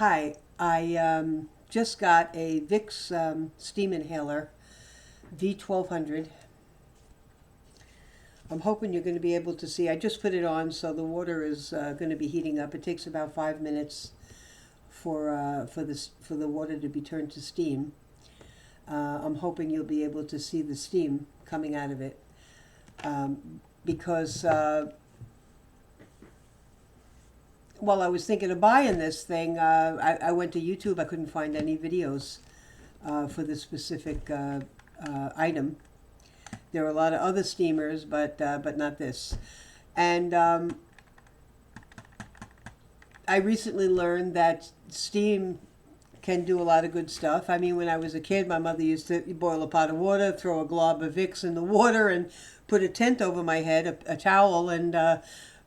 Hi, I just got a Vicks steam inhaler, V1200. I'm hoping you're going to be able to see. I just put it on, so the water is going to be heating up. It takes about 5 minutes for the water to be turned to steam. I'm hoping you'll be able to see the steam coming out of it because while I was thinking of buying this thing, I went to YouTube. I couldn't find any videos for this specific item. There are a lot of other steamers, but not this. And I recently learned that steam can do a lot of good stuff. I mean, when I was a kid, my mother used to boil a pot of water, throw a glob of Vicks in the water, and put a tent over my head, a towel, and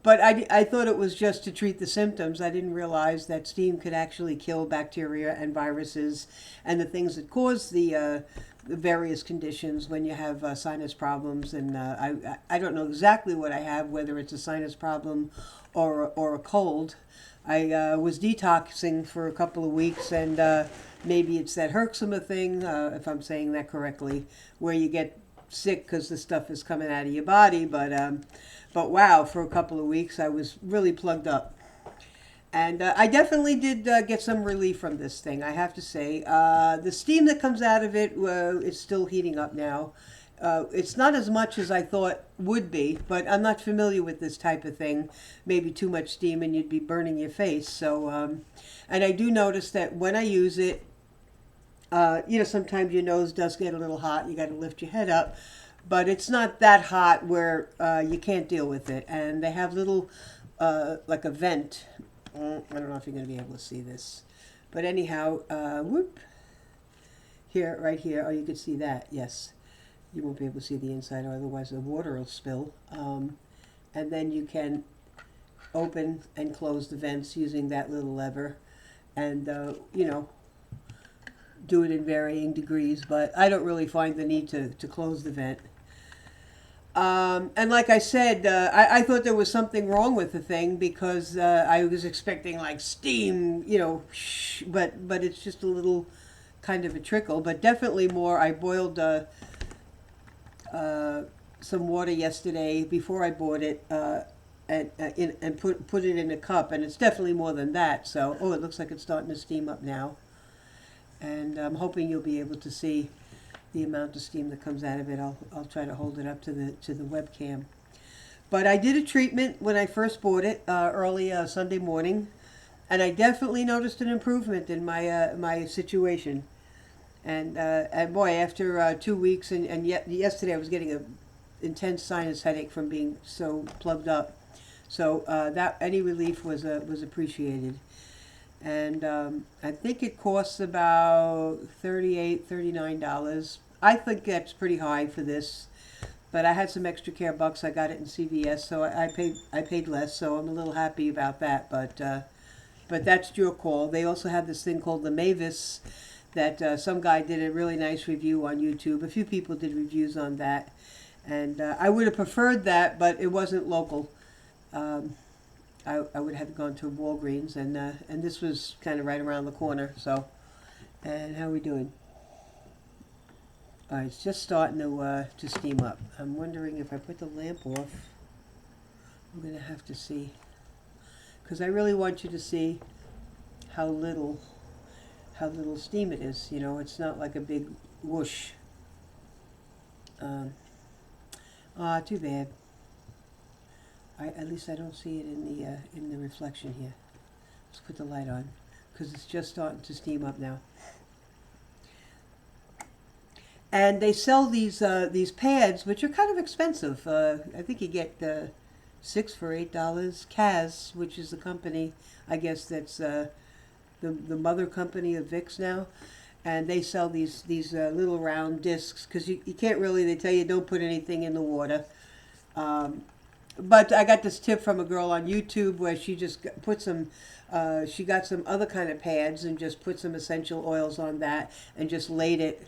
but I thought it was just to treat the symptoms. I didn't realize that steam could actually kill bacteria and viruses and the things that cause the various conditions when you have sinus problems. And I don't know exactly what I have, whether it's a sinus problem or a cold. I was detoxing for a couple of weeks, and maybe it's that Herxema thing, if I'm saying that correctly, where you get sick because the stuff is coming out of your body. But wow, for a couple of weeks I was really plugged up, and I definitely did get some relief from this thing. I have to say, the steam that comes out of it is still heating up now. It's not as much as I thought would be, but I'm not familiar with this type of thing. Maybe too much steam and you'd be burning your face. So, and I do notice that when I use it, sometimes your nose does get a little hot. You got to lift your head up, but it's not that hot where you can't deal with it. And they have little, like a vent. I don't know if you're going to be able to see this, but anyhow, whoop, here, right here. Oh, you can see that. Yes. You won't be able to see the inside, or otherwise the water will spill. And then you can open and close the vents using that little lever, and do it in varying degrees. But I don't really find the need to close the vent. And like I said, I thought there was something wrong with the thing because I was expecting like steam, but it's just a little kind of a trickle. But definitely more. I boiled some water yesterday before I bought it, and put it in a cup, and it's definitely more than that. So, it looks like it's starting to steam up now, and I'm hoping you'll be able to see the amount of steam that comes out of it. I'll try to hold it up to the webcam. But I did a treatment when I first bought it early Sunday morning, and I definitely noticed an improvement in my situation. And boy, after 2 weeks, and yet yesterday I was getting a intense sinus headache from being so plugged up. So that any relief was appreciated. And I think it costs about $39. I think that's pretty high for this. But I had some extra care bucks. I got it in CVS, so I paid less. So I'm a little happy about that. But that's your call. They also have this thing called the Mavis that some guy did a really nice review on YouTube. A few people did reviews on that, and I would have preferred that, but it wasn't local. I would have gone to Walgreens, and this was kind of right around the corner. So, and how are we doing? All right, it's just starting to steam up. I'm wondering if I put the lamp off, I'm going to have to see, because I really want you to see how little steam it is. It's not like a big whoosh. Too bad. At least I don't see it in the reflection here. Let's put the light on, because it's just starting to steam up now. And they sell these pads, which are kind of expensive. I think you get 6 for $8. Kaz, which is the company, I guess that's the mother company of Vicks now, and they sell these little round discs, because you can't really, they tell you don't put anything in the water. But I got this tip from a girl on YouTube where she just put some, she got some other kind of pads and just put some essential oils on that and just laid it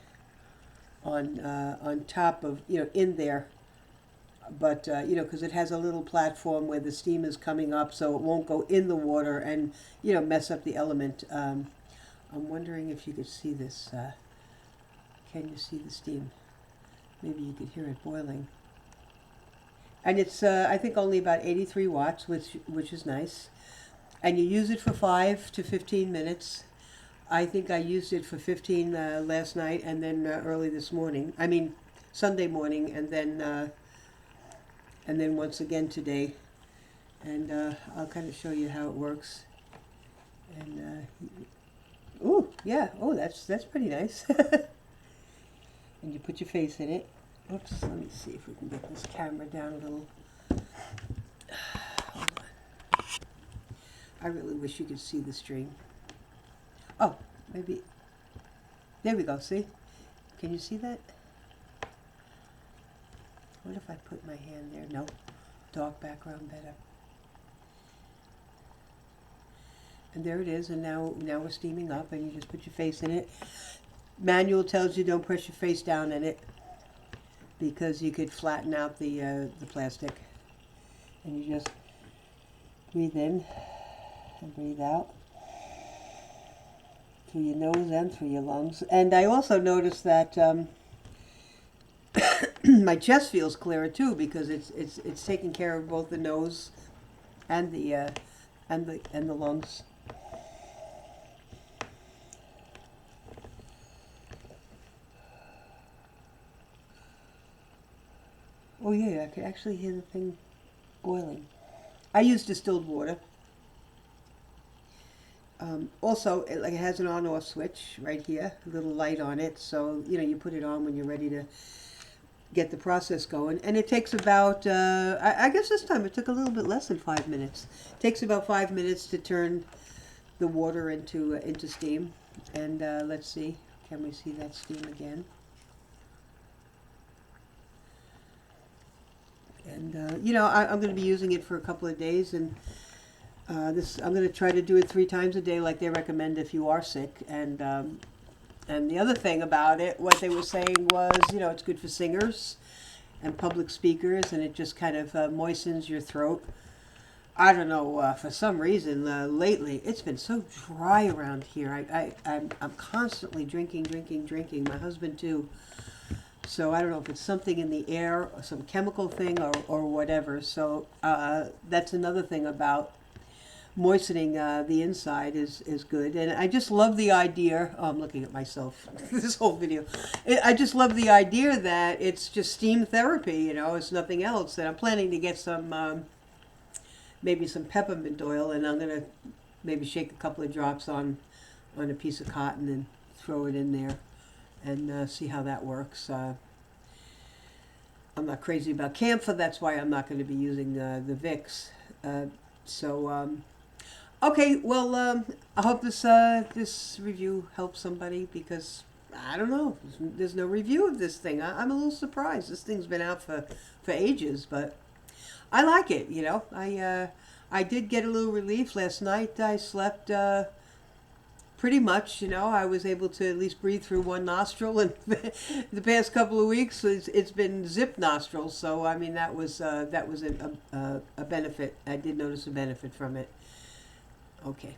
on top of, in there but because it has a little platform where the steam is coming up, so it won't go in the water and mess up the element. I'm wondering if you could see this. Can you see the steam? Maybe you could hear it boiling. And it's I think only about 83 watts, which is nice. And you use it for 5 to 15 minutes. I think I used it for 15 last night, and then early this morning. I mean, Sunday morning, and then once again today. And I'll kind of show you how it works. And ooh, yeah. Oh, that's pretty nice. And you put your face in it. Oops. Let me see if we can get this camera down a little. Hold on. I really wish you could see the stream. Oh, maybe. There we go. See? Can you see that? What if I put my hand there? No. Dark background better. And there it is. And now we're steaming up, and you just put your face in it. Manual tells you don't press your face down in it because you could flatten out the plastic. And you just breathe in and breathe out through your nose and through your lungs. And I also noticed that my chest feels clearer too, because it's taking care of both the nose and the lungs. Oh yeah, I could actually hear the thing boiling. I use distilled water. Also, it has an on-off switch right here, a little light on it, so you put it on when you're ready to get the process going. And it takes about, I guess this time it took a little bit less than 5 minutes. It takes about 5 minutes to turn the water into steam. And let's see, can we see that steam again? And I'm going to be using it for a couple of days, and I'm going to try to do it 3 times a day, like they recommend if you are sick. And the other thing about it, what they were saying was, it's good for singers and public speakers, and it just kind of moistens your throat. I don't know, for some reason lately it's been so dry around here. I'm constantly drinking. My husband too. So I don't know if it's something in the air, or some chemical thing, or whatever. So that's another thing about moistening the inside is good. And I just love the idea. Oh, I'm looking at myself this whole video. I just love the idea that it's just steam therapy. It's nothing else. And I'm planning to get some maybe some peppermint oil, and I'm gonna maybe shake a couple of drops on a piece of cotton and throw it in there. And see how that works. I'm not crazy about camphor. That's why I'm not going to be using the Vicks. Okay. Well, I hope this review helps somebody, because I don't know. There's no review of this thing. I'm a little surprised. This thing's been out for ages, but I like it. I did get a little relief last night. I slept. Pretty much, I was able to at least breathe through one nostril, and the past couple of weeks it's been zip nostrils. So I mean that was a benefit. I did notice a benefit from it. Okay.